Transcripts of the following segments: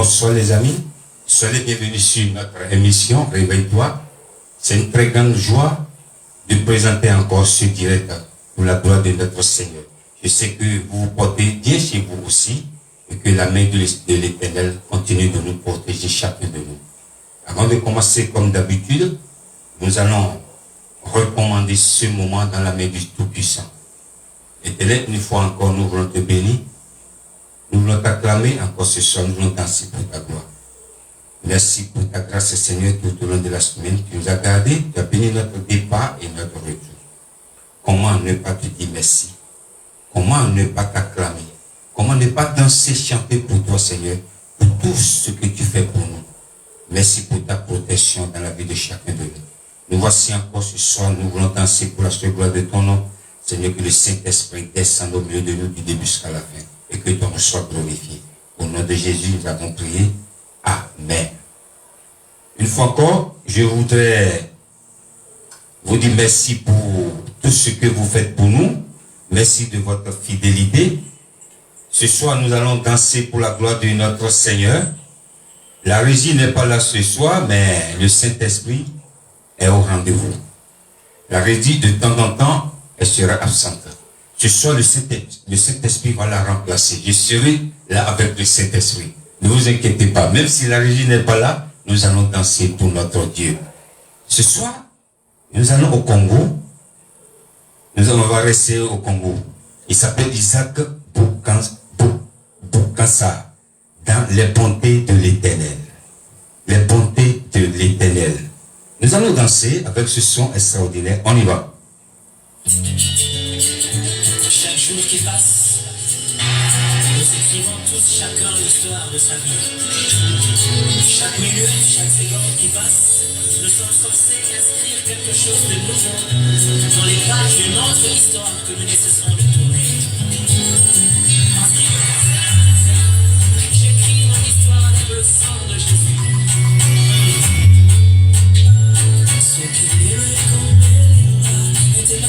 Bonsoir les amis, soyez bienvenus sur notre émission Réveille-toi. C'est une très grande joie de présenter encore ce direct pour la gloire de notre Seigneur. Je sais que vous vous portez bien chez vous aussi et que la main de l'Éternel continue de nous protéger chacun de nous. Avant de commencer comme d'habitude, nous allons recommander ce moment dans la main du Tout-Puissant. Éternel, une fois encore, nous voulons te bénir. Nous voulons t'acclamer encore ce soir, nous voulons danser pour ta gloire. Merci pour ta grâce, Seigneur, tout au long de la semaine. Tu nous as gardés, tu as béni notre départ et notre retour. Comment ne pas te dire merci? Comment ne pas t'acclamer? Comment ne pas danser, chanter pour toi, Seigneur, pour tout ce que tu fais pour nous? Merci pour ta protection dans la vie de chacun de nous. Nous voici encore ce soir, nous voulons danser pour la seule gloire de ton nom. Seigneur, que le Saint-Esprit descende au milieu de nous du début jusqu'à la fin et que ton nom soit glorifié. Au nom de Jésus, nous avons prié. Amen. Une fois encore, je voudrais vous dire merci pour tout ce que vous faites pour nous. Merci de votre fidélité. Ce soir, nous allons danser pour la gloire de notre Seigneur. La régie n'est pas là ce soir, mais le Saint-Esprit est au rendez-vous. La régie, de temps en temps, elle sera absente. Ce soir, le Saint-Esprit va la remplacer. Je serai là avec le Saint-Esprit. Ne vous inquiétez pas. Même si la régie n'est pas là, nous allons danser pour notre Dieu. Ce soir, nous allons au Congo. On va rester au Congo. Il s'appelle Isaac Bokassa. Dans les bontés de l'Éternel. Les bontés de l'Éternel. Nous allons danser avec ce son extraordinaire. On y va. Chaque jour qui passe, nous écrivons tous chacun l'histoire de sa vie. Chaque minute, chaque seconde qui passe, nous sommes censés inscrire quelque chose de nouveau dans les pages de notre histoire que nous ne cessons de tourner. En ce qui me concerne, j'écris mon histoire avec le sang de Jésus. Ce qui est comme était la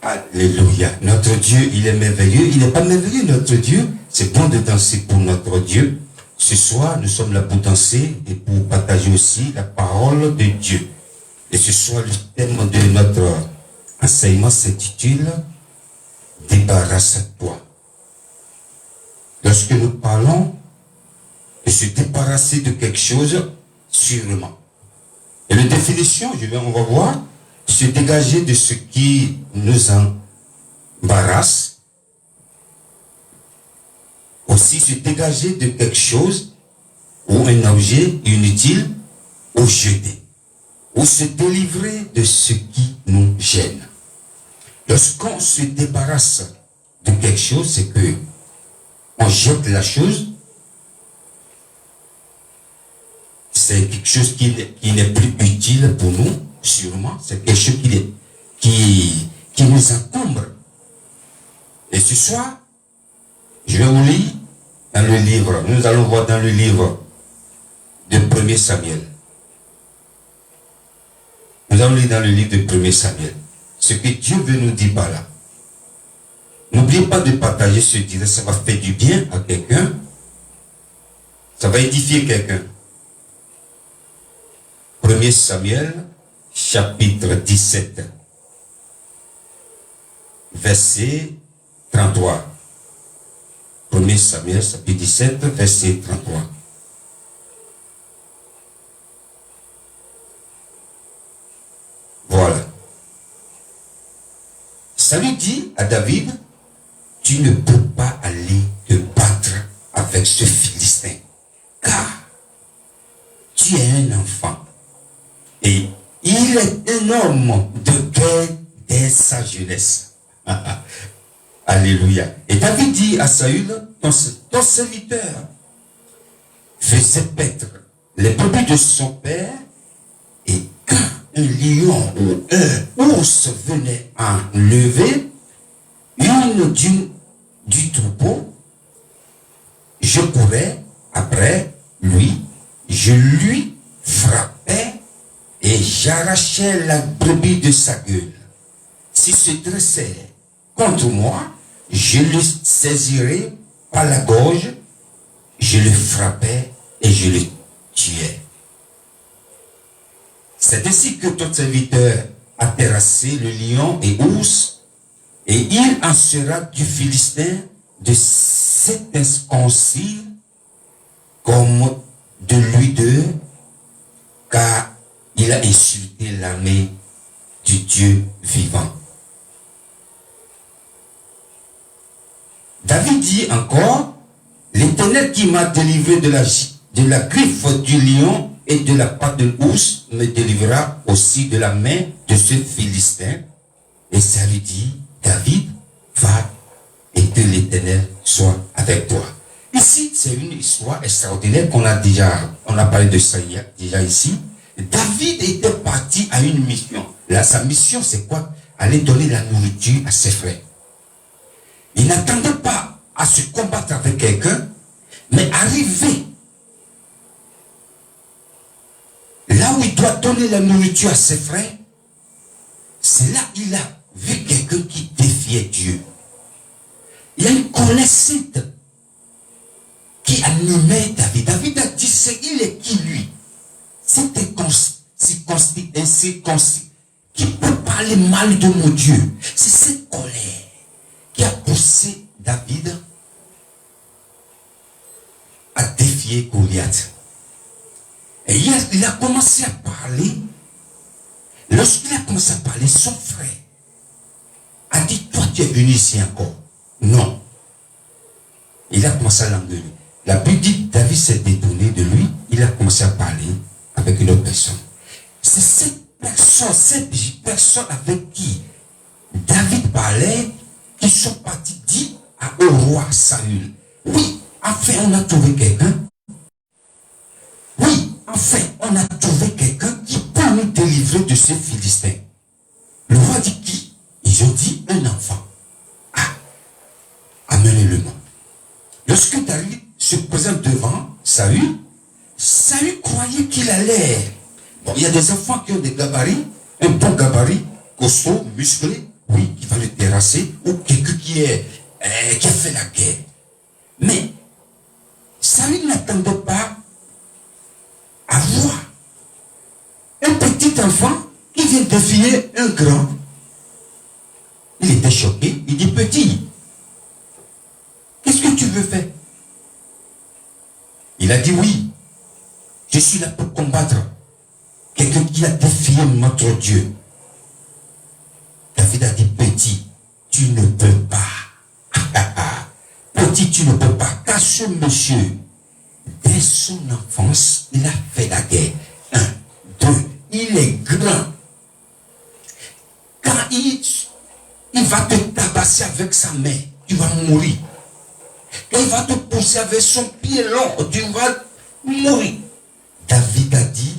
Alléluia. Notre Dieu, il est merveilleux. Il n'est pas merveilleux, notre Dieu. C'est bon de danser pour notre Dieu. Ce soir, nous sommes là pour danser et pour partager aussi la parole de Dieu. Et ce soir, le thème de notre enseignement s'intitule « Débarrasse-toi ». Lorsque nous parlons de se débarrasser de quelque chose, sûrement. Et la définition, on va voir, se dégager de ce qui nous embarrasse. Aussi se dégager de quelque chose ou un objet inutile ou jeter. Ou se délivrer de ce qui nous gêne. Lorsqu'on se débarrasse de quelque chose, c'est que on jette la chose. C'est quelque chose qui n'est plus utile pour nous, sûrement. C'est quelque chose qui nous encombre. Et ce soir, je vais vous lire dans le livre. Nous allons voir dans le livre de 1er Samuel. Nous allons lire dans le livre de 1er Samuel. Ce que Dieu veut nous dire par là. N'oubliez pas de partager ce direct. Ça va faire du bien à quelqu'un. Ça va édifier quelqu'un. 1er Samuel, chapitre 17, verset 33. 1er Samuel, chapitre 17, verset 33. Voilà. Saül dit à David, tu ne peux pas aller te battre avec ce Philistin, car tu es un enfant. Et il est un homme de guerre dès sa jeunesse. Alléluia. Et David dit à Saül, ton serviteur faisait paître les brebis de son père, et quand un lion ou un ours venait enlever une du troupeau, je courais après lui, je lui frappais et j'arrachais la brebis de sa gueule. S'il se dressait contre moi, je le saisirais par la gorge, je le frappais et je le tuais. C'est ainsi que ton serviteur a terrassé le lion et ours, et il en sera du Philistin de cet incirconcis comme de lui d'eux, car il a insulté l'armée du Dieu vivant. David dit encore, l'Éternel qui m'a délivré de la griffe du lion et de la patte de l'ours me délivrera aussi de la main de ce Philistin. Et ça lui dit, David, va et que l'Éternel soit avec toi. Ici, c'est une histoire extraordinaire on a parlé de ça déjà ici. David était parti à une mission. Là, sa mission, c'est quoi? Aller donner la nourriture à ses frères. Il n'attendait pas à se combattre avec quelqu'un, mais arrivé là où il doit donner la nourriture à ses frères, c'est là qu'il a vu quelqu'un qui défiait Dieu. Il y a une colère sainte qui animait David. David a dit, il est qui lui? C'est incirconcis qui peut parler mal de mon Dieu. C'est cette colère qui a poussé David à défier Goliath. Et il a commencé à parler. Lorsqu'il a commencé à parler, son frère a dit, toi tu es venu ici encore. Non. Il a commencé à l'engueuler. La Bible dit, David s'est détourné de lui. Il a commencé à parler avec une autre personne. C'est cette personne avec qui David parlait, qui sont partis dire au roi Saül, oui, enfin on a trouvé quelqu'un. Oui, enfin on a trouvé quelqu'un qui peut nous délivrer de ces Philistins. Le roi dit qui? Ils ont dit un enfant. Ah, amenez-le-moi. Lorsque David se présente devant Saül, Saül croyait qu'il allait. Bon, il y a des enfants qui ont des gabarits, un bon gabarit, costaud, musclé, oui, qui va le terrasser, ou quelqu'un qui a fait la guerre. Mais Saül n'attendait pas à voir un petit enfant qui vient défier un grand. Il était choqué, il dit, petit, qu'est-ce que tu veux faire? Il a dit, oui, je suis là pour combattre quelqu'un qui a défié notre Dieu. David a dit, petit, tu ne peux pas. Petit, tu ne peux pas. Car ce monsieur, dès son enfance, il a fait la guerre. 1, 2, il est grand. Quand il va te tabasser avec sa main, tu vas mourir. Quand il va te pousser avec son pied long, tu vas mourir. David a dit,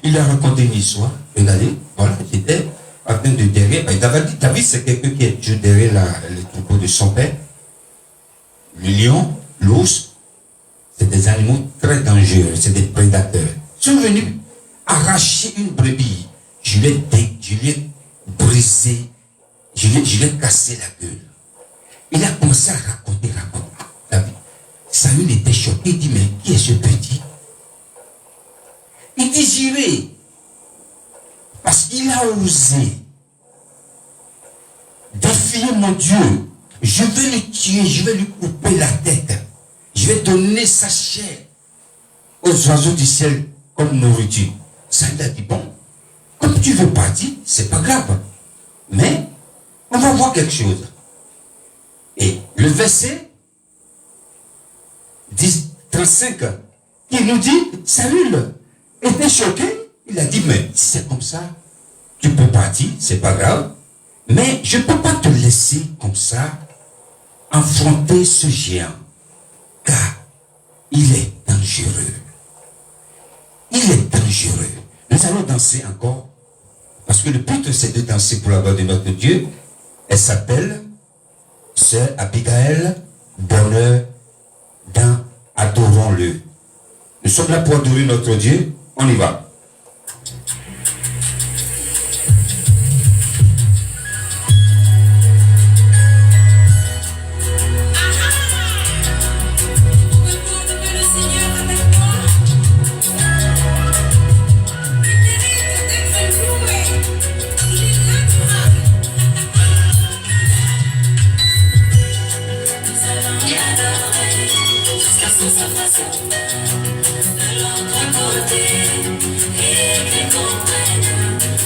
il a raconté une histoire. Regardez, voilà, j'étais en train de derrière. David, c'est quelqu'un qui est toujours derrière les troupeaux de son père. Le lion, l'ours, c'est des animaux très dangereux, c'est des prédateurs. Ils sont venus arracher une brebis. Je l'ai brisé, je l'ai cassé la gueule. Il a commencé à raconter. David. Saül était choqué, il dit, mais qui est ce petit? Il dit, j'irai. Parce qu'il a osé défier mon Dieu. Je vais le tuer, je vais lui couper la tête. Je vais donner sa chair aux oiseaux du ciel comme nourriture. Saül a dit, bon, comme tu veux partir, c'est pas grave. Mais on va voir quelque chose. Et le verset 35, il nous dit, Saül était choqué. Il a dit, mais si c'est comme ça, tu peux partir, c'est pas grave. Mais je ne peux pas te laisser comme ça affronter ce géant. Car il est dangereux. Il est dangereux. Nous allons danser encore. Parce que le but, c'est de danser pour la gloire de notre Dieu. Elle s'appelle Sœur Abigail, bonheur dans Adorons-le. Nous sommes là pour adorer notre Dieu. On y va. De l'autre côté, et qu'ils comprennent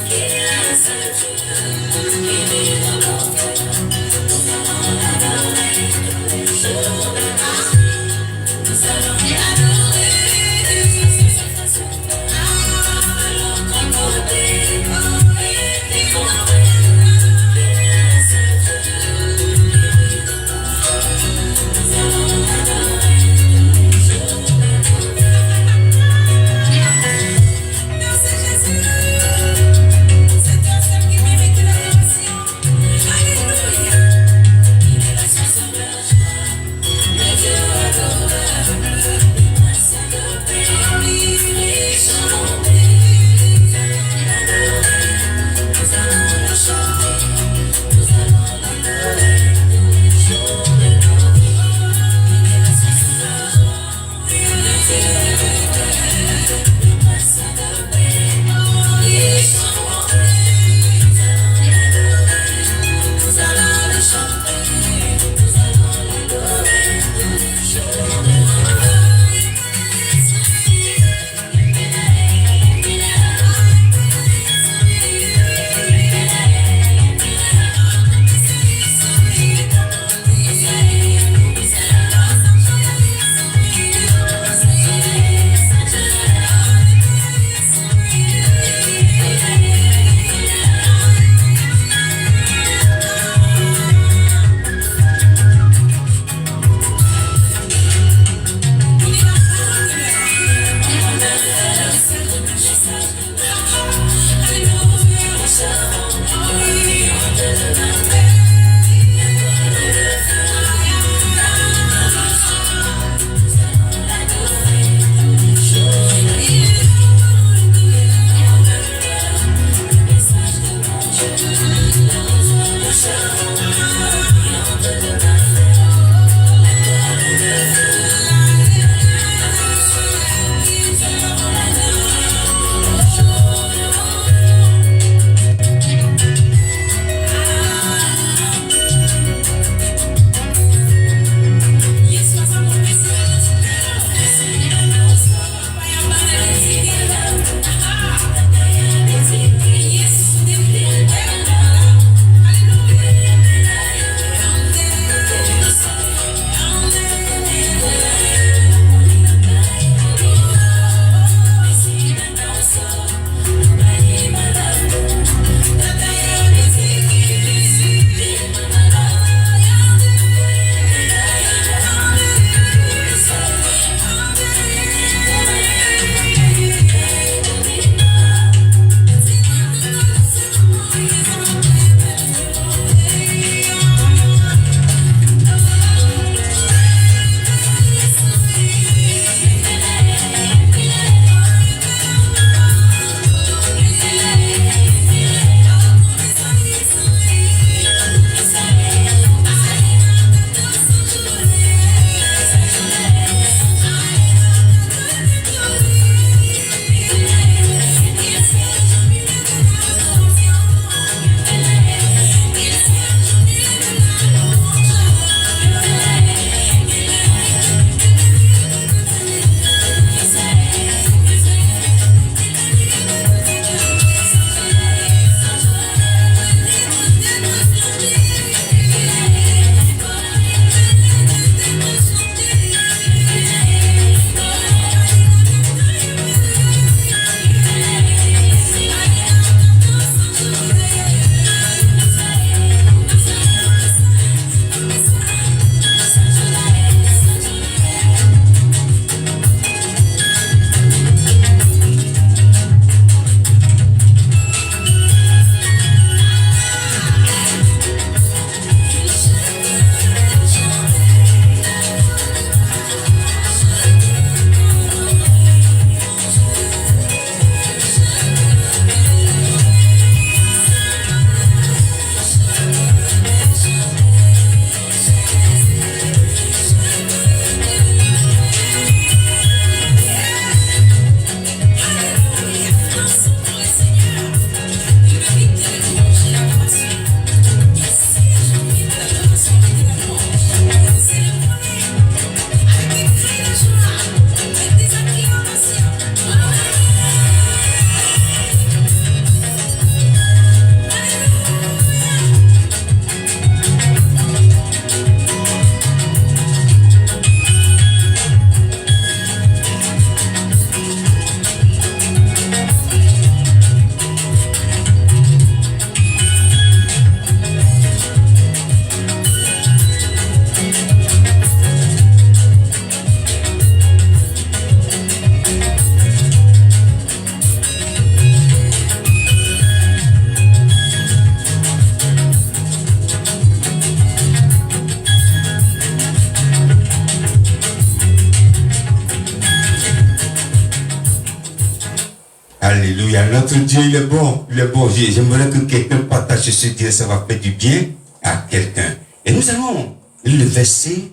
Notre Dieu, il est bon. Il est bon. J'aimerais que quelqu'un partage ce direct, ça va faire du bien à quelqu'un. Et nous allons lire le verset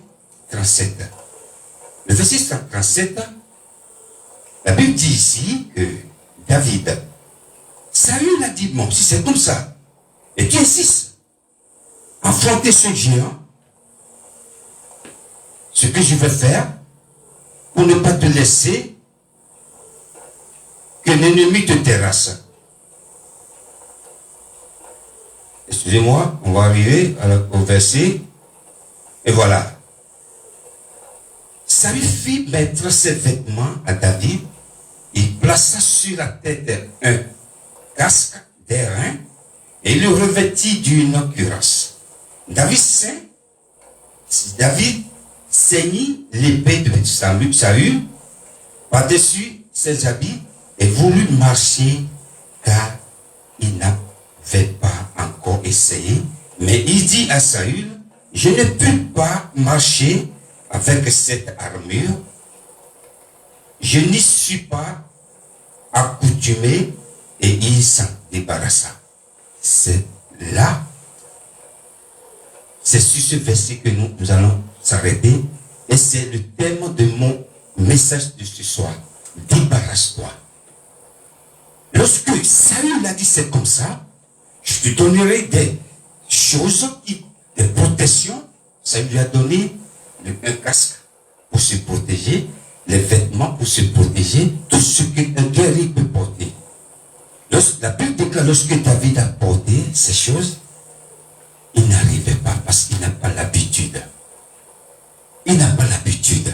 37. Le verset 37, la Bible dit ici que David, Saül a dit, bon, si c'est comme ça, et tu insistes à affronter ce géant, ce que je vais faire, pour ne pas te laisser que l'ennemi te terrasse. Excusez-moi, on va arriver au verset, et voilà. Saül fit mettre ses vêtements à David, il plaça sur la tête un casque d'airain et le revêtit d'une cuirasse. David ceignit l'épée de Saül par-dessus ses habits et voulut marcher car il n'avait pas encore essayé. Mais il dit à Saül, je ne peux pas marcher avec cette armure, je n'y suis pas accoutumé, et il s'en débarrassa. C'est là, c'est sur ce verset que nous allons s'arrêter, et c'est le thème de mon message de ce soir. Débarrasse-toi. Lorsque Saül a dit c'est comme ça, je te donnerai des choses, des protections. Saül lui a donné un casque pour se protéger, les vêtements pour se protéger, tout ce qu'un guerrier peut porter. La Bible déclare, lorsque David a porté ces choses, il n'arrivait pas parce qu'il n'a pas l'habitude. Il n'a pas l'habitude.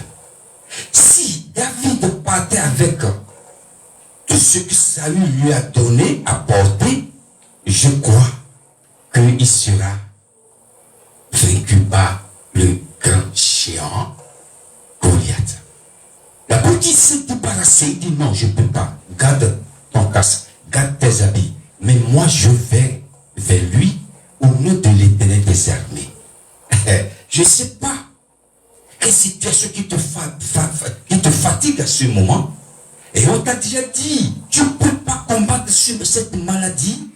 Si David partait avec tout ce que Saül lui a donné à porter, je crois qu'il sera vaincu par le grand géant Goliath. La petite s'est débarrassée, il dit non, je ne peux pas. Garde ton casque, garde tes habits. Mais moi, je vais vers lui au nom de l'Éternel des armées. Je ne sais pas quelle situation qui te fatigue à ce moment. Et on t'a déjà dit, tu ne peux pas combattre cette maladie.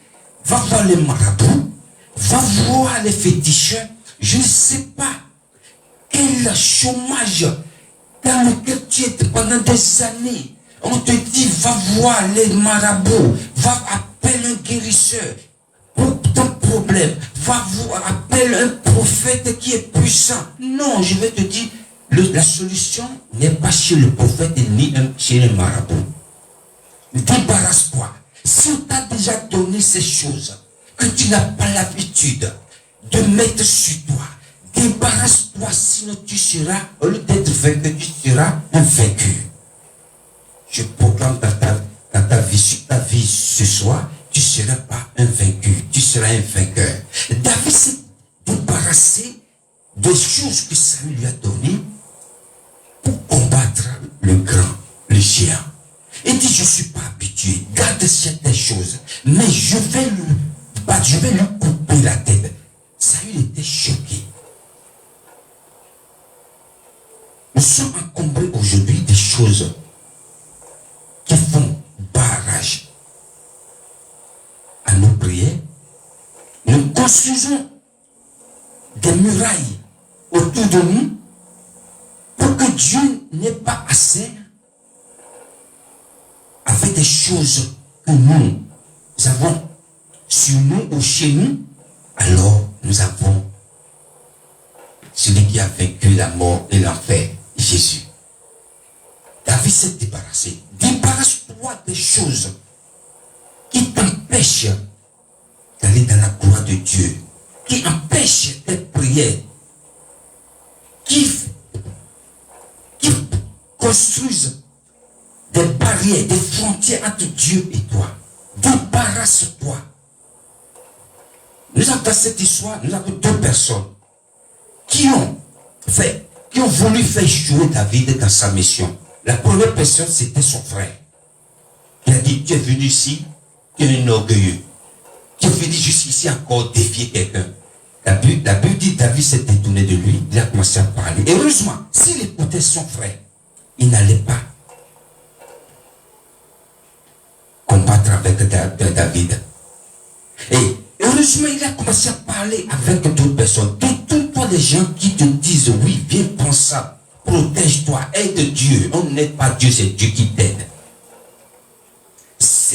Va voir les marabouts, va voir les féticheurs. Je ne sais pas quel chômage dans lequel tu étais pendant des années. On te dit, va voir les marabouts, va appeler un guérisseur pour ton problème, va voir, appelle un prophète qui est puissant. Non, je vais te dire, la solution n'est pas chez le prophète ni chez le marabout. Débarrasse-toi. Si on t'a déjà donné ces choses que tu n'as pas l'habitude de mettre sur toi, débarrasse-toi, sinon tu seras, au lieu d'être vaincu, tu seras un vaincu. Je proclame dans ta vie, sur ta vie ce soir, tu ne seras pas un vaincu, tu seras un vainqueur. David s'est débarrassé des choses que Saül lui a données pour combattre le géant. Il dit, je ne suis pas habitué, garde certaines choses, mais je vais lui battre, je vais lui couper la tête. Saül était choqué. Nous sommes encombrés aujourd'hui des choses qui font barrage à nos prières. Nous construisons des murailles autour de nous pour que Dieu n'ait pas assez avec des choses que nous avons sur nous ou chez nous. Alors nous avons celui qui a vaincu la mort et l'enfer, Jésus. David s'est débarrassé. Débarrasse-toi des choses qui t'empêchent d'aller dans la gloire de Dieu, qui empêchent tes prières, qui construisent des barrières, des frontières entre Dieu et toi. Débarrasse-toi. Nous avons dans cette histoire, nous avons deux personnes qui ont voulu faire échouer David dans sa mission. La première personne, c'était son frère. Il a dit, tu es venu ici, tu es un orgueilleux. Tu es venu jusqu'ici encore défier quelqu'un. La Bible dit, David s'est détourné de lui, il a commencé à parler. Et heureusement, s'il écoutait son frère, il n'allait pas combattre combattre avec David. Et heureusement, il a commencé à parler avec d'autres personnes. Toi, les gens qui te disent, oui, viens, prends ça, protège-toi, aide Dieu. On n'aide pas Dieu, c'est Dieu qui t'aide.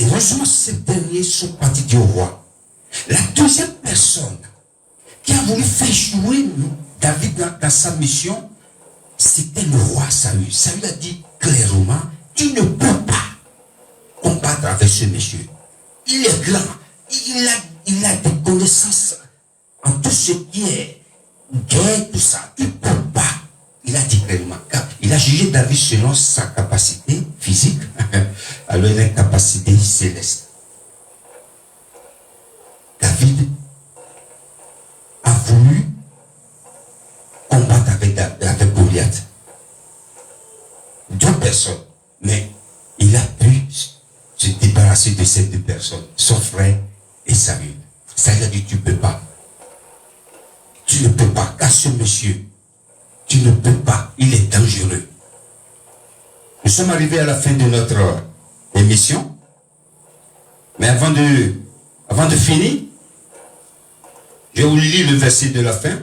Heureusement, ces derniers sont partis du roi. La deuxième personne qui a voulu faire jouer David dans sa mission, c'était le roi Saül. Saül a dit clairement, tu ne peux pas combattre avec ce monsieur. Il est grand. Il a des connaissances en tout ce qui est guerre, tout ça. Tu ne peux pas. Il a dit clairement. Il a jugé David selon sa capacité physique, alors il a une capacité céleste. David a voulu combattre avec Goliath. 2 personnes. Mais il a pu se débarrasser de ces 2 personnes. Son frère et Saül. Saül a dit, tu ne peux pas. Tu ne peux pas. Car ce monsieur, tu ne peux pas. Il est dangereux. Nous sommes arrivés à la fin de notre émission. Mais avant de finir, je vais vous lire le verset de la fin.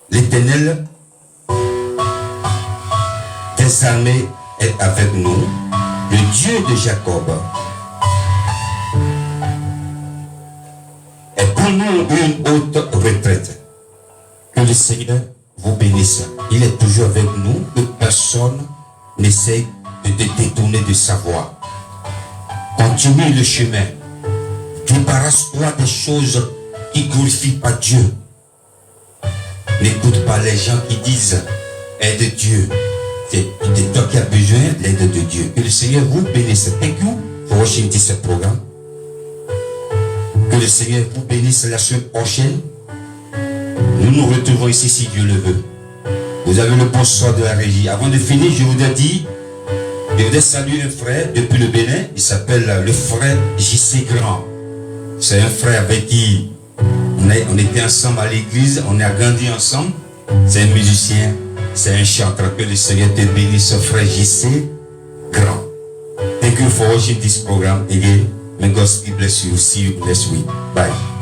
L'Éternel des armées est avec nous, le Dieu de Jacob est pour nous une haute retraite. Que le Seigneur vous bénisse. Il est toujours avec nous, que personne n'essaie de te détourner de sa voie. Continue le chemin. Débarrasse-toi des choses qui ne glorifient pas Dieu. N'écoute pas les gens qui disent aide Dieu. C'est toi qui as besoin de l'aide de Dieu. Que le Seigneur vous bénisse. Thank you for watching this program. Que le Seigneur vous bénisse la semaine prochaine. Nous nous retrouvons ici si Dieu le veut. Vous avez le bonsoir de la régie. Avant de finir, je voudrais saluer un frère depuis le Bénin. Il s'appelle le frère J.C. Grand. C'est un frère avec qui on était ensemble à l'église, on a grandi ensemble. C'est un musicien, c'est un chanteur. Que le Seigneur te bénisse, frère J.C. Grand. Thank you for watching this program again. May God bless you. See you next week. Bye.